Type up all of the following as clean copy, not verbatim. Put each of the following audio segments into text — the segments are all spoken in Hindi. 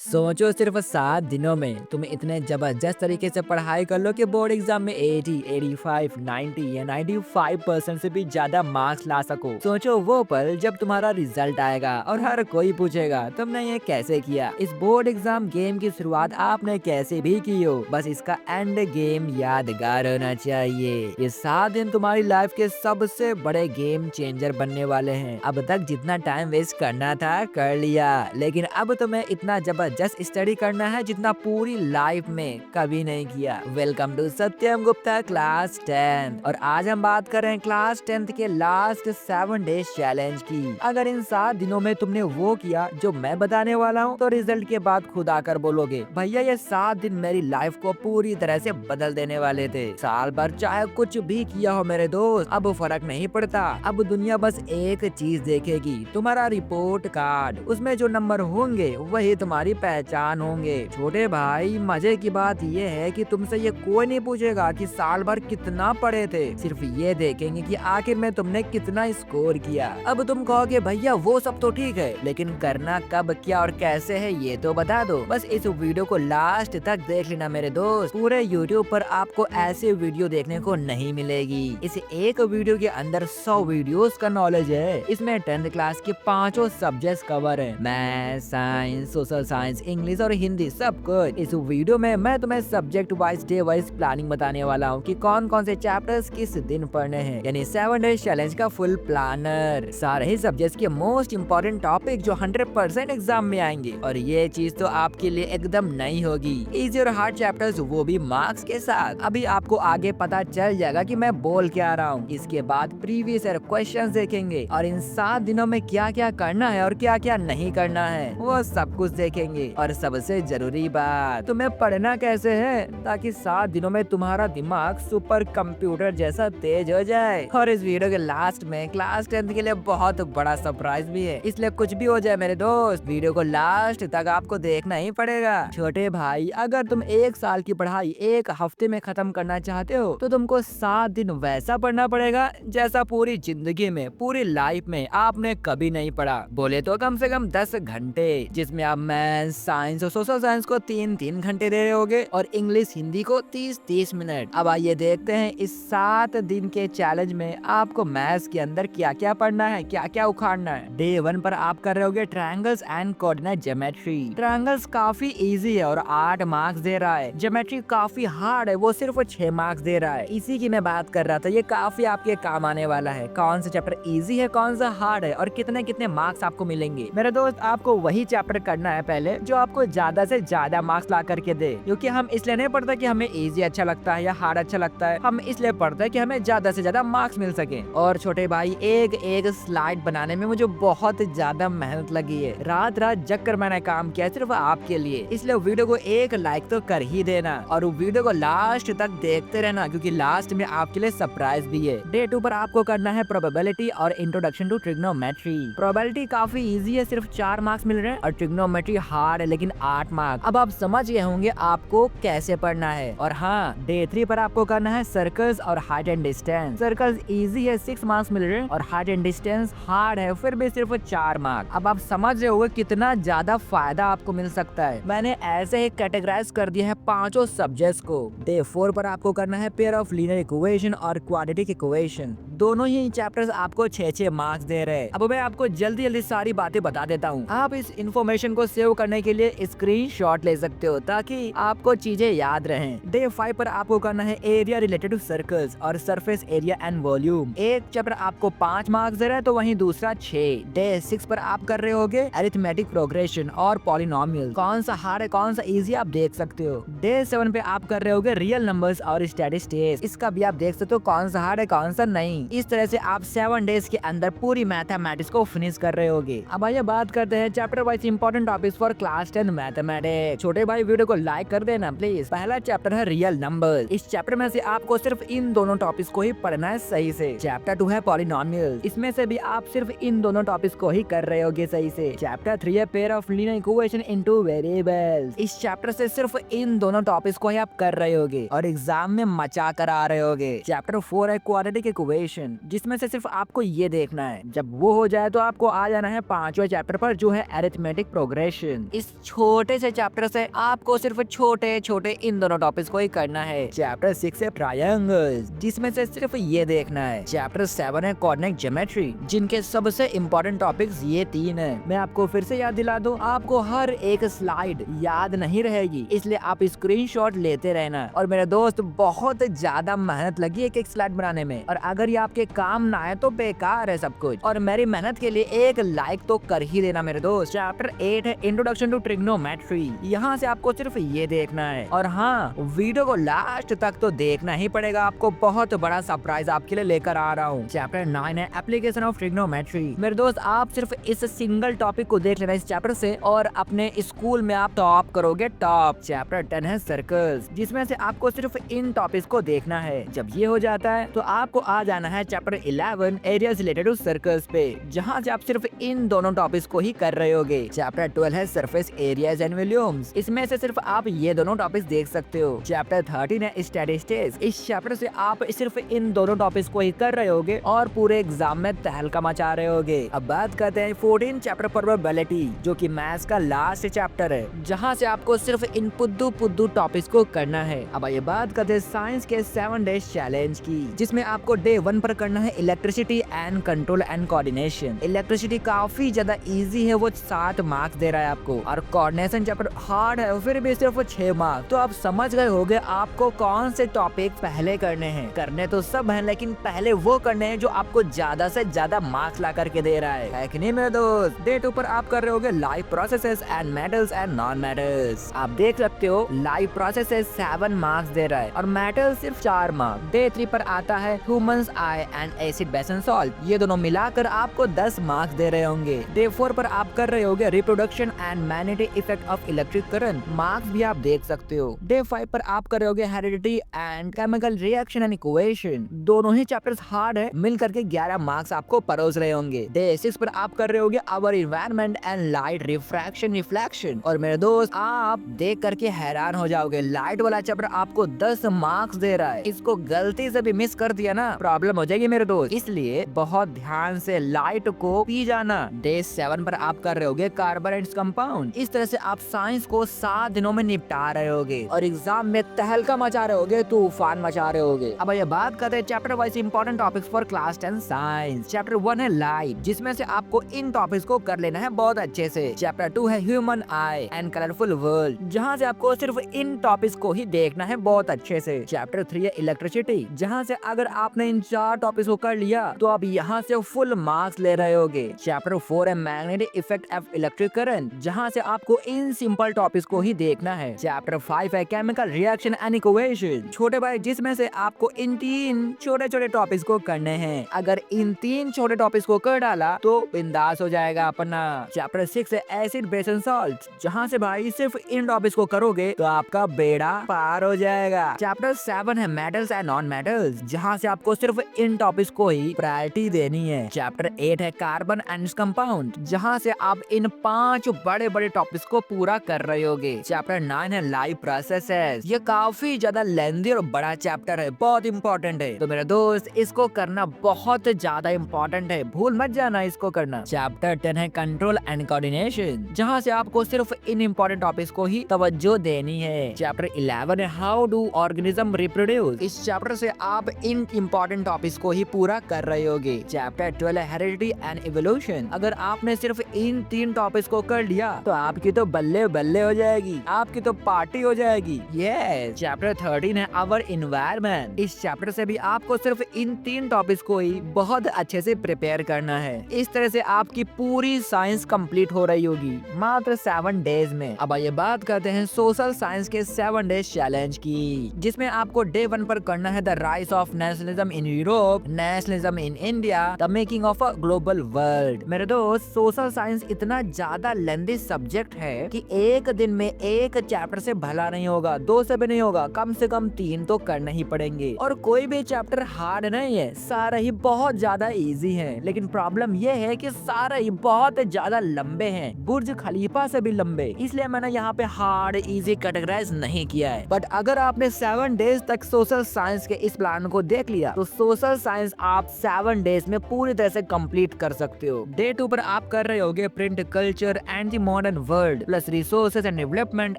सोचो सिर्फ 7 दिनों में तुम इतने जबरदस्त तरीके से पढ़ाई कर लो कि बोर्ड एग्जाम में 80, 85, 90 या 95% से भी ज्यादा मार्क्स ला सको। सोचो वो पल जब तुम्हारा रिजल्ट आएगा और हर कोई पूछेगा तुमने ये कैसे किया। इस बोर्ड एग्जाम गेम की शुरुआत आपने कैसे भी की हो, बस इसका एंड गेम यादगार होना चाहिए। ये 7 दिन तुम्हारी लाइफ के सबसे बड़े गेम चेंजर बनने वाले हैं। अब तक जितना टाइम वेस्ट करना था कर लिया, लेकिन अब तुम्हें इतना जबरदस्त स्टडी करना है जितना पूरी लाइफ में कभी नहीं किया। Welcome to Satyam Gupta class 10 और आज हम बात कर रहे हैं क्लास 10 के लास्ट 7 डेज चैलेंज की। अगर इन 7 दिनों में तुमने वो किया जो मैं बताने वाला हूँ तो रिजल्ट के बाद खुद आकर बोलोगे भैया ये 7 दिन मेरी लाइफ को पूरी तरह से बदल देने वाले थे। साल भर चाहे कुछ भी किया हो मेरे दोस्त, अब फर्क नहीं पड़ता। अब दुनिया बस एक चीज देखेगी, तुम्हारा रिपोर्ट कार्ड। उसमें जो नंबर होंगे वही तुम्हारी पहचान होंगे। छोटे भाई मजे की बात ये है कि तुमसे ये कोई नहीं पूछेगा कि साल भर कितना पढ़े थे, सिर्फ ये देखेंगे कि आखिर में तुमने कितना स्कोर किया। अब तुम कहोगे भैया वो सब तो ठीक है, लेकिन करना कब क्या और कैसे है ये तो बता दो। बस इस वीडियो को लास्ट तक देख लेना मेरे दोस्त। पूरे YouTube पर आपको ऐसे वीडियो देखने को नहीं मिलेगी। इस एक वीडियो के अंदर 100 वीडियोस का नॉलेज है। इसमें 10th क्लास के पांचों सब्जेक्ट्स कवर है, math, science, social science, English और हिंदी, सब कुछ। इस वीडियो में मैं तुम्हें subject wise day wise planning बताने वाला हूँ कि कौन कौन से चैप्टर्स किस दिन पढ़ने हैं, यानी 7 डेज चैलेंज का फुल प्लानर। सारे ही सब्जेक्ट्स के मोस्ट इम्पोर्टेंट टॉपिक जो 100% एग्जाम में आएंगे, और ये चीज तो आपके लिए एकदम नई होगी। इजी और हार्ड चैप्टर्स वो भी मार्क्स के साथ। अभी आपको आगे पता चल जाएगा कि मैं बोल क्या रहा हूँ। इसके बाद प्रीवियस ईयर क्वेश्चंस देखेंगे और इन 7 दिनों में क्या क्या करना है और क्या क्या नहीं करना है वो सब कुछ देखेंगे। और सबसे जरूरी बात, तुम्हें पढ़ना कैसे है ताकि 7 दिनों में तुम्हारा दिमाग सुपर कंप्यूटर जैसा तेज हो जाए। और इस वीडियो के लास्ट में क्लास 10 के लिए बहुत बड़ा सरप्राइज भी है, इसलिए कुछ भी हो जाए मेरे दोस्त वीडियो को लास्ट तक आपको देखना ही पड़ेगा। छोटे भाई अगर तुम 1 साल की पढ़ाई 1 हफ्ते में खत्म करना चाहते हो तो तुमको 7 दिन वैसा पढ़ना पड़ेगा जैसा पूरी जिंदगी में, पूरी लाइफ में आपने कभी नहीं पढ़ा। बोले तो कम से कम 10 घंटे, जिसमें आप मैथ, साइंस और सोशल साइंस को 3-3 घंटे दे रहे होगे और इंग्लिश हिंदी को 30-30 मिनट। अब आइए देखते हैं इस 7 दिन के चैलेंज में आपको मैथ्स के अंदर क्या क्या पढ़ना है, क्या क्या उखाड़ना है। डे 1 पर आप कर रहे होगे triangles and coordinate geometry. Triangles काफी इजी है और 8 मार्क्स दे रहा है। ज्योमेट्री काफी हार्ड है, वो सिर्फ 6 मार्क्स दे रहा है। इसी की मैं बात कर रहा था, ये काफी आपके काम आने वाला है। कौन सा चैप्टर इजी है, कौन सा हार्ड है और कितने कितने मार्क्स आपको मिलेंगे। मेरे दोस्त आपको वही चैप्टर करना है पहले जो आपको ज्यादा से ज्यादा मार्क्स ला करके दे, क्योंकि हम इसलिए नहीं पढ़ते कि हमें इजी अच्छा लगता है या हार्ड अच्छा लगता है, हम इसलिए पढ़ते हैं कि हमें ज्यादा से ज्यादा मार्क्स मिल सके। और छोटे भाई एक एक स्लाइड बनाने में मुझे बहुत ज्यादा मेहनत लगी है, रात रात जग कर मैंने काम किया सिर्फ आपके लिए, इसलिए वीडियो को एक लाइक तो कर ही देना और वीडियो को लास्ट तक देखते रहना, क्योंकि लास्ट में आपके लिए सरप्राइज भी है। डे 2 पर आपको करना है प्रोबेबिलिटी और इंट्रोडक्शन टू ट्रिग्नोमेट्री। प्रोबेबिलिटी काफी इजी है, सिर्फ 4 मार्क्स मिल रहे हैं, और ट्रिग्नोमेट्री हार्ड है लेकिन 8 मार्क्स। अब आप समझ गए होंगे आपको कैसे पढ़ना है। और हाँ, डे 3 पर आपको करना है सर्कल्स और height and distance. Circles easy है, 6 मार्क्स मिल रहे हैं, और हाइट एंड डिस्टेंस हार्ड है, फिर भी सिर्फ 4 मार्क्स। अब आप समझ रहे होंगे कितना ज्यादा फायदा आपको मिल सकता है। मैंने ऐसे ही कैटेगराइज कर दिया है पांचों सब्जेक्ट्स को। डे 4 पर आपको करना है पेयर ऑफ लीनियर इक्वेशन और क्वाड्रेटिक इक्वेशन। दोनों ही चैप्टर्स आपको 6-6 मार्क्स दे रहे हैं। अब मैं आपको जल्दी जल्दी सारी बातें बता देता हूँ। आप इस इन्फॉर्मेशन को सेव करने के लिए स्क्रीनशॉट ले सकते हो ताकि आपको चीजें याद रहें। डे 5 पर आपको करना है एरिया रिलेटेड टू सर्कल्स और सरफेस एरिया एंड वॉल्यूम। एक चैप्टर आपको 5 मार्क्स दे रहा है तो वहीं दूसरा 6। डे 6 पर आप कर रहे होगे अरिथमेटिक प्रोग्रेशन और पॉलिनोमियल। कौन सा हार्ड है कौन सा इजी आप देख सकते हो। डे 7 पे आप कर रहे होगे रियल नंबर्स और स्टैटिस्टिक्स। इसका भी आप देख सकते हो कौन सा हार्ड है कौन सा नहीं। इस तरह से आप 7 डेज के अंदर पूरी मैथमेटिक्स को फिनिश कर रहे होगे। अब आइए बात करते हैं chapter wise important topics for class 10 mathematics. छोटे भाई वीडियो को लाइक कर देना प्लीज। पहला चैप्टर है रियल नंबर। इस चैप्टर में से आपको सिर्फ इन दोनों टॉपिक्स को ही पढ़ना है सही से। चैप्टर 2 है पॉलिनोमियल। इसमें से भी आप सिर्फ इन दोनों टॉपिक्स को ही कर रहे होगे सही से। चैप्टर 3 है pair of linear equation into variables. इस चैप्टर से सिर्फ इन दोनों टॉपिक्स को ही आप कर रहे होगे और एग्जाम में मचा कर आ रहे होगे। चैप्टर 4 है क्वाड्रेटिक इक्वेशन। इंट्रोडक्शन, जिसमें से सिर्फ आपको ये देखना है। जब वो हो जाए तो आपको आ जाना है 5वें चैप्टर पर, जो है अरिथमेटिक प्रोग्रेशन। इस छोटे से चैप्टर से आपको सिर्फ छोटे छोटे इन दोनों टॉपिक्स को ही करना है। चैप्टर 6 है ट्रायंगल्स, जिसमें से सिर्फ ये देखना है। चैप्टर 7 है कोऑर्डिनेट ज्योमेट्री, जिनके सबसे इम्पोर्टेंट टॉपिक्स ये 3 है। मैं आपको फिर से याद दिला दूं, आपको हर एक स्लाइड याद नहीं रहेगी, इसलिए आप स्क्रीनशॉट लेते रहना। और मेरे दोस्त, बहुत ज्यादा मेहनत लगी एक स्लाइड बनाने में, और अगर ये आपके काम ना आए तो बेकार है सब कुछ। और मेरी मेहनत के लिए एक लाइक तो कर ही देना मेरे दोस्त। चैप्टर 8 है इंट्रोडक्शन टू ट्रिग्नोमेट्री। यहाँ से आपको सिर्फ ये देखना है। और हाँ, वीडियो को लास्ट तक तो देखना ही पड़ेगा, आपको बहुत बड़ा सरप्राइज आपके लिए लेकर आ रहा हूँ। चैप्टर 9 है एप्लीकेशन ऑफ ट्रिग्नोमेट्री। मेरे दोस्त, आप सिर्फ इस सिंगल टॉपिक को देख लेना इस चैप्टर से, और अपने स्कूल में आप टॉप करोगे, टॉप। चैप्टर 10 है सर्कल्स, जिसमें से आपको सिर्फ इन टॉपिक्स को देखना है। जब ये हो जाता है तो आपको आ जाना है chapter 11 areas related to circles पे, जहाँ से आप सिर्फ इन दोनों टॉपिक्स को ही कर रहे होगे। चैप्टर 12 है सरफेस एरियाज एंड वॉल्यूम्स, इसमें से सिर्फ आप ये दोनों टॉपिक्स देख सकते हो। चैप्टर 13 है स्टैटिस्टिक्स, इस चैप्टर से आप सिर्फ इन दोनों टॉपिक्स को ही कर रहे होगे और पूरे एग्जाम में तहलका मचा रहे होगे। अब बात करते हैं 14 चैप्टर प्रोबेबिलिटी, जो कि मैथ्स का लास्ट चैप्टर है, जहाँ से आपको सिर्फ इन पुद्दू टॉपिक्स को करना है। अब ये बात करते हैं साइंस के 7 डेज चैलेंज की, जिसमें आपको डे 1 पर करना है electricity and control and coordination. Electricity काफी ज्यादा इजी है, वो 7 मार्क्स दे रहा है आपको, और कोऑर्डिनेशन चैप्टर हार्ड है, फिर भी सिर्फ 6 मार्क्स। तो आप समझ गए होंगे आपको कौन से टॉपिक पहले करने हैं। करने तो सब हैं, लेकिन पहले वो करने हैं जो आपको ज्यादा से ज्यादा मार्क्स ला करके दे रहा है कि नहीं मेरे दोस्त। डे 2 पर आप कर रहे होगे live processes and metals and non metals. आप देख सकते हो लाइव प्रोसेसेस 7 मार्क्स दे रहा है और मेटल सिर्फ 4 मार्क्स। डे 3 पर आता है humans I and acid base and salt, ये दोनों मिलाकर आपको 10 मार्क्स दे रहे होंगे। डे 4 पर आप कर रहे होगे reproduction and magnetic effect of electric current, marks भी आप देख सकते हो। डे 5 पर आप कर रहे होगे heredity and chemical reaction and equation, दोनों ही चैप्टर्स हार्ड है, मिल करके 11 मार्क्स आपको परोस रहे होंगे। डे 6 पर आप कर रहे होगे our environment and light refraction reflection, और मेरे दोस्त आप देख करके हैरान हो जाओगे, लाइट वाला चैप्टर आपको 10 मार्क्स दे रहा है। इसको गलती से भी मिस कर दिया ना, प्रॉब्लम हो जाएगी मेरे दोस्त, इसलिए बहुत ध्यान से लाइट को पी जाना। डे 7 पर आप कर रहे होगे कार्बन एंड कंपाउंड। इस तरह से आप साइंस को 7 दिनों में निपटा रहे होगे और एग्जाम में तहलका मचा रहे होगे, तूफान मचा रहे होगे। अब ये बात करते हैं chapter wise important topics for class 10 science. Chapter 1 है लाइट, जिसमें से आपको इन टॉपिक्स को कर लेना है बहुत अच्छे से। चैप्टर 2 है human I and colourful world, जहाँ से आपको सिर्फ इन टॉपिक्स को ही देखना है बहुत अच्छे से। चैप्टर 3 है इलेक्ट्रिसिटी, जहाँ से अगर आपने इन 4 टॉपिक्स को कर लिया तो आप यहाँ से फुल मार्क्स ले रहे होगे। चैप्टर 4 है magnetic effect of electric current, जहाँ से आपको इन सिंपल टॉपिक्स को ही देखना है। चैप्टर 5 है केमिकल रिएक्शन एंड इक्वेशन, छोटे भाई, जिसमें से आपको इन 3 छोटे छोटे टॉपिक्स को करने हैं। अगर इन 3 छोटे टॉपिक्स को कर डाला तो बिंदास हो जाएगा अपना। चैप्टर 6 है एसिड बेस एंड सॉल्ट, जहाँ से भाई सिर्फ इन टॉपिक्स को करोगे तो आपका बेड़ा पार हो जाएगा। चैप्टर 7 है मेटल्स एंड नॉन मेटल्स, जहाँ से आपको सिर्फ इन टॉपिक्स को ही प्रायोरिटी देनी है। चैप्टर 8 है कार्बन एंड कंपाउंड, जहाँ से आप इन 5 बड़े बड़े टॉपिक्स को पूरा कर रहे होगे। चैप्टर 9 है लाइव प्रोसेसेस, ये काफी ज्यादा लेंथी और बड़ा चैप्टर है, बहुत इंपॉर्टेंट है, तो मेरे दोस्त इसको करना बहुत ज्यादा इंपॉर्टेंट है, भूल मत जाना इसको करना। चैप्टर 10 है कंट्रोल एंड कोऑर्डिनेशन, जहाँ से आपको सिर्फ इन इंपॉर्टेंट टॉपिक्स को ही तवज्जो देनी है। चैप्टर 11 है हाउ डू ऑर्गेनिज्म रिप्रोड्यूस, इस चैप्टर से आप इन इंपॉर्टेंट टॉपिक्स को ही पूरा कर रहे होगे। चैप्टर 12 है हेरिडिटी एंड इवोल्यूशन, अगर आपने सिर्फ इन 3 टॉपिक्स को कर लिया तो आपकी तो बल्ले बल्ले हो जाएगी, आपकी तो पार्टी हो जाएगी। यस। चैप्टर 13 है आवर इन्वायरमेंट, इस चैप्टर से भी आपको सिर्फ इन 3 टॉपिक्स को ही बहुत अच्छे से प्रिपेयर करना है। इस तरह से आपकी पूरी साइंस कंप्लीट हो रही होगी मात्र 7 डेज में। अब ये बात करते हैं सोशल साइंस के 7 डेज चैलेंज की, जिसमें आपको डे 1 पर करना है the rise of nationalism in Europe, nationalism in India, the making of a global world. मेरे दोस्त, सोशल साइंस इतना ज्यादा लेंथी सब्जेक्ट है कि एक दिन में एक चैप्टर से भला नहीं होगा, 2 से भी नहीं होगा, कम से कम 3 तो करना ही पड़ेंगे। और कोई भी चैप्टर हार्ड नहीं है, सारा ही बहुत ज्यादा इजी है, लेकिन प्रॉब्लम ये है कि सारा ही बहुत ज्यादा लंबे हैं, बुर्ज खलीफा से भी लंबे, इसलिए मैंने यहाँ पे हार्ड इजी कैटेगराइज नहीं किया है। बट अगर आपने 7 डेज तक सोशल साइंस के इस प्लान को देख लिया तो सोशल सोशल साइंस आप 7 डेज में पूरी तरह से कंप्लीट कर सकते हो। डे 2 पर आप कर रहे होगे print culture and the modern world plus resources and development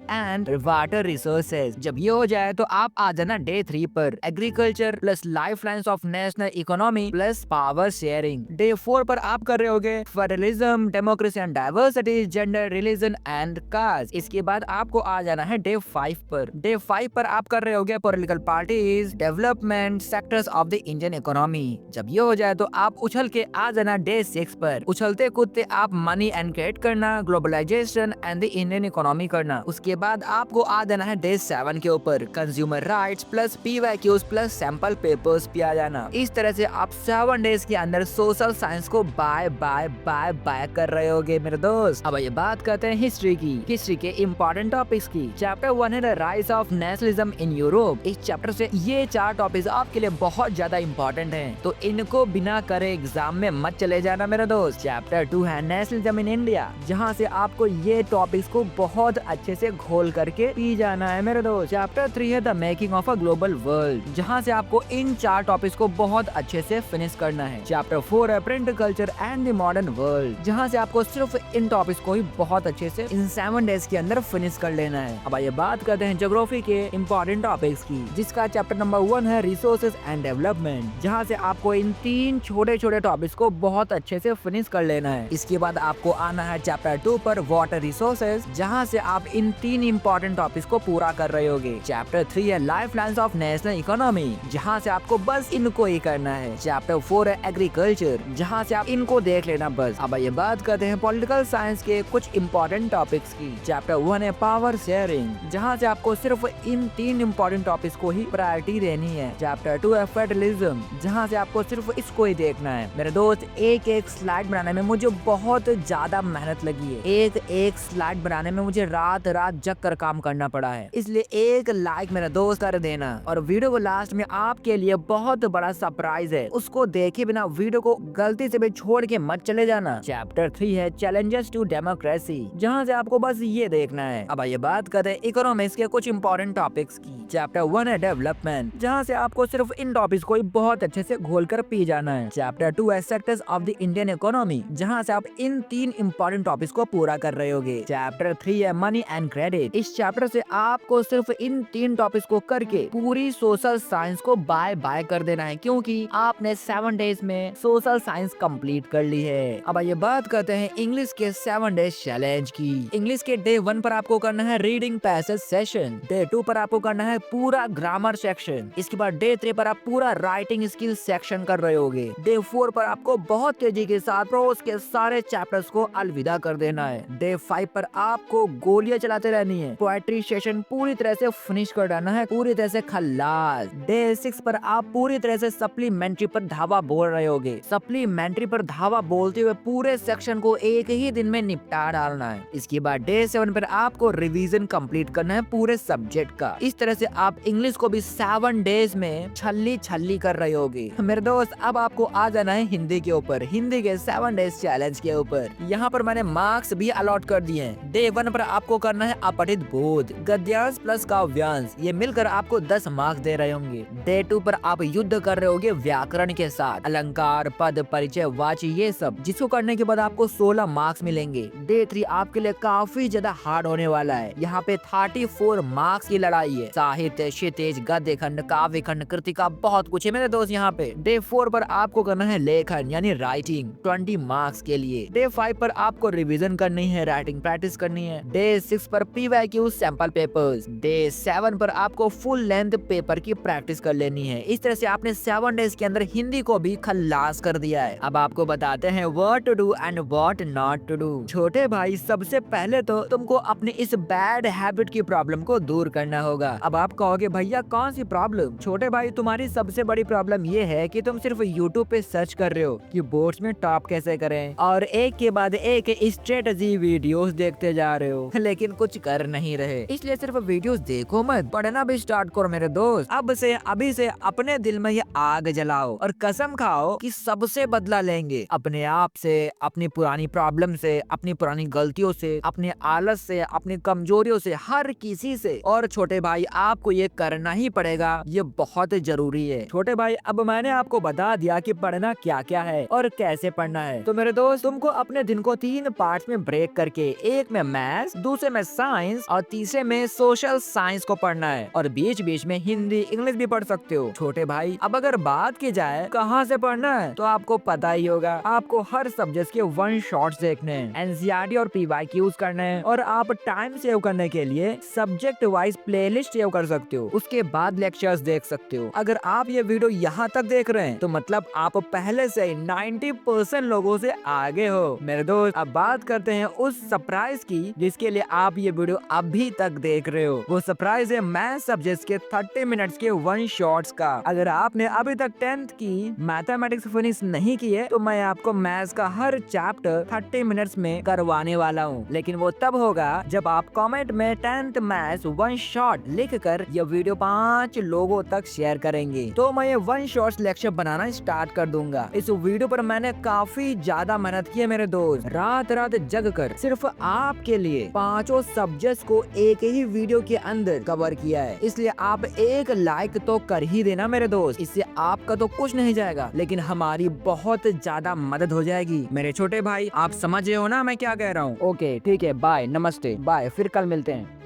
and water resources. जब ये हो जाए तो आप आ जाना डे 3 पर agriculture plus life lines of national economy plus power sharing. Day 4 पर आप कर रहे होगे federalism, democracy and diversity, gender, religion and caste. इसके बाद आपको आ जाना है डे 5 पर। डे 5 पर आप कर रहे होगे political parties, development, sectors of the Indian economy. जब ये हो जाए तो आप उछल के आ जाना डे 6 पर। उछलते कूदते आप मनी एंड क्रिएट करना, globalisation and the Indian economy करना। उसके बाद आपको आ जाना है डे 7 के ऊपर consumer rights plus PYQs plus sample papers पे आ जाना। इस तरह से आप 7 डेज के अंदर सोशल साइंस को बाय बाय बाय बाय कर रहे होगे मेरे दोस्त। अब ये बात करते हैं हिस्ट्री की, हिस्ट्री के इम्पोर्टेंट टॉपिक्स की। चैप्टर 1 है the rise of nationalism in Europe. इस चैप्टर से ये 4 टॉपिक्स आपके लिए बहुत ज्यादा इम्पोर्टेंट हैं, तो इनको बिना करे एग्जाम में मत चले जाना मेरे दोस्त। चैप्टर 2 है नेशनलिज्म इन इंडिया, जहाँ से आपको ये टॉपिक्स को बहुत अच्छे से घोल करके पी जाना है मेरे दोस्त। चैप्टर 3 है the making of a global world, जहाँ से आपको इन 4 टॉपिक्स को बहुत अच्छे से फिनिश करना है। चैप्टर 4 है print culture and the modern world, जहाँ से आपको सिर्फ इन टॉपिक्स को ही बहुत अच्छे से इन 7 डेज के अंदर फिनिश कर लेना है। अब आइए बात करते हैं ज्योग्राफी के इम्पोर्टेंट टॉपिक्स की, जिसका चैप्टर नंबर 1 है रिसोर्सेज एंड डेवलपमेंट, जहाँ से आपको इन 3 छोटे छोटे टॉपिक्स को बहुत अच्छे से फिनिश कर लेना है। इसके बाद आपको आना है चैप्टर 2 पर वाटर रिसोर्सेज, जहाँ से आप इन 3 इम्पोर्टेंट टॉपिक्स को पूरा कर रहे होगे। चैप्टर 3 है life lines of national economy, जहाँ से आपको बस इनको ही करना है। चैप्टर 4 है एग्रीकल्चर, जहाँ से आप इनको देख लेना बस। अब ये बात करते हैं पॉलिटिकल साइंस के कुछ इम्पोर्टेंट टॉपिक्स की। चैप्टर 1 है पावर शेयरिंग, जहाँ से आपको सिर्फ इन 3 इम्पोर्टेंट टॉपिक्स को ही प्रायोरिटी देनी है। चैप्टर 2 है फेडरलिज्म, जहाँ से आपको सिर्फ इसको ही देखना है। मेरे दोस्त एक एक स्लाइड बनाने में मुझे बहुत ज्यादा मेहनत लगी है, एक एक स्लाइड बनाने में मुझे रात रात जग कर काम करना पड़ा है, इसलिए एक लाइक मेरा दोस्त कर देना। और वीडियो को लास्ट में आपके लिए बहुत बड़ा सरप्राइज है, उसको देखे बिना वीडियो को गलती से भी छोड़ के मत चले जाना। चैप्टर 3 है चैलेंजेस टू डेमोक्रेसी, जहाँ से आपको बस ये देखना है। अब ये बात करते हैं इकोनॉमिक्स के कुछ इंपॉर्टेंट टॉपिक्स की। चैप्टर 1 है डेवलपमेंट, जहाँ से आपको सिर्फ इन टॉपिक्स को बहुत अच्छे से घोल कर पी जाना है। चैप्टर 2 है sectors of the Indian economy, जहाँ से आप इन 3 इम्पोर्टेंट टॉपिक्स को पूरा कर रहे होगे। चैप्टर 3 है मनी एंड क्रेडिट, इस चैप्टर से आपको सिर्फ इन 3 टॉपिक्स को करके पूरी सोशल साइंस को बाय बाय कर देना है, क्योंकि आपने 7 डेज में सोशल साइंस कंप्लीट कर ली है। अब ये बात करते हैं इंग्लिश के 7 डेज चैलेंज की। इंग्लिश के डे 1 पर आपको करना है रीडिंग पैसेज सेशन, डे 2 पर आपको करना है पूरा ग्रामर सेक्शन, इसके बाद डे 3 पर आप पूरा राइटिंग स्किल सेक्शन कर रहे होगे। डे 4 पर आपको बहुत तेजी के साथ प्रोज के सारे चैप्टर्स को अलविदा कर देना है। डे 5 पर आपको गोलियां चलाते रहनी है, पोएट्री सेशन पूरी तरह से फिनिश कर देना है, पूरी तरह से खल्लास। डे 6 पर आप पूरी तरह से सप्लीमेंट्री पर धावा बोल रहे होगे, सप्लीमेंट्री पर धावा बोलते हुए पूरे सेक्शन को एक ही दिन में निपटा डालना है। इसके बाद डे 7 पर आपको रिवीजन कंप्लीट करना है पूरे सब्जेक्ट का। इस तरह से आप इंग्लिश को भी 7 डेज में छल्ली छल्ली कर रहे होगे। मेरे दोस्त अब आपको आ जाना है हिंदी के ऊपर, हिंदी के 7 डेज चैलेंज के ऊपर। यहाँ पर मैंने मार्क्स भी अलॉट कर दिए हैं। डे 1 पर आपको करना है अपठित बोध, गद्यांश प्लस काव्यांश, ये मिलकर आपको 10 मार्क्स दे रहे होंगे। डे 2 पर आप युद्ध कर रहे होगे व्याकरण के साथ, अलंकार, पद, परिचय, वाची, ये सब, जिसको करने के बाद आपको 16 मार्क्स मिलेंगे। डे 3 आपके लिए काफी ज्यादा हार्ड होने वाला है, यहाँ पे 34 मार्क्स की लड़ाई है। साहित्य, क्षितिज, गद्य खंड, काव्य खंड, कृतिका, बहुत कुछ है मेरे दोस्त यहाँ पे। डे 4 पर आपको करना है लेखन यानी राइटिंग 20 मार्क्स के लिए। डे 5 पर आपको रिवीजन करनी है, राइटिंग प्रैक्टिस करनी है। डे 6 पर PYQ सैंपल पेपर्स। डे 7 पर आपको फुल लेंथ पेपर की प्रैक्टिस कर लेनी है। इस तरह से आपने 7 डेज के अंदर हिंदी को भी खल्लास कर दिया है। अब आपको बताते हैं what to do and what not to do. छोटे भाई सबसे पहले तो तुमको अपने इस बैड हैबिट की प्रॉब्लम को दूर करना होगा। अब आप कहोगे भैया कौन सी प्रॉब्लम? छोटे भाई तुम्हारी सबसे बड़ी प्रॉब्लम ये है कि तुम सिर्फ यूट्यूब पे सर्च कर रहे हो कि बोर्ड्स में टॉप कैसे करें, और एक के बाद एक स्ट्रेटजी वीडियोस देखते जा रहे हो, लेकिन कुछ कर नहीं रहे। इसलिए सिर्फ वीडियोस देखो मत, पढ़ना भी स्टार्ट करो मेरे दोस्त। अब से अभी से अपने दिल में ये आग जलाओ और कसम खाओ कि सबसे बदला लेंगे, अपने आप से, अपनी पुरानी प्रॉब्लम से, अपनी पुरानी गलतियों से, अपने आलस से, अपनी कमजोरियों से, हर किसी से। और छोटे भाई आपको ये करना ही पड़ेगा, ये बहुत जरूरी है। छोटे भाई भाई अब मैंने आपको बता दिया कि पढ़ना क्या क्या है और कैसे पढ़ना है। तो मेरे दोस्त तुमको अपने दिन को 3 पार्ट्स में ब्रेक करके एक में मैथ्स, दूसरे में साइंस और तीसरे में सोशल साइंस को पढ़ना है और बीच बीच में हिंदी इंग्लिश भी पढ़ सकते हो। छोटे भाई अब अगर बात की जाए कहाँ से पढ़ना है तो आपको पता ही होगा, आपको हर सब्जेक्ट के वन शॉट्स देखने हैं, एनसीईआरटी और पीवाईक्यू यूज करना है और आप टाइम सेव करने के लिए सब्जेक्ट वाइज प्लेलिस्ट सेव कर सकते हो। उसके बाद लेक्चर्स देख सकते हो। अगर आप ये वीडियो यहाँ तक देख रहे हैं तो मतलब आप पहले से 90% लोगों से आगे हो। मेरे दोस्त अब बात करते हैं उस सरप्राइज की जिसके लिए आप ये वीडियो अभी तक देख रहे हो। वो सरप्राइज है मैथ सब्जेक्ट के 30 मिनट्स के वन शॉट्स का। अगर आपने अभी तक 10th की मैथमेटिक्स फिनिश नहीं की है तो मैं आपको मैथ्स का हर चैप्टर 30 मिनट्स में करवाने वाला हूँ, लेकिन वो तब होगा जब आप कमेंट में 10th मैथ्स वन शॉट लिख कर ये वीडियो 5 लोगों तक शेयर करेंगे तो मैं ये वन शॉट लेक्चर बनाना स्टार्ट कर दूंगा। इस वीडियो पर मैंने काफी ज्यादा मेहनत की है मेरे दोस्त, रात रात जग कर सिर्फ आपके लिए 5 सब्जेक्ट्स को एक ही वीडियो के अंदर कवर किया है। इसलिए आप एक लाइक तो कर ही देना मेरे दोस्त। इससे आपका तो कुछ नहीं जाएगा लेकिन हमारी बहुत ज्यादा मदद हो जाएगी। मेरे छोटे भाई आप समझ रहे हो ना मैं क्या कह रहा हूँ? ओके ठीक है, बाय, नमस्ते, बाय, फिर कल मिलते हैं।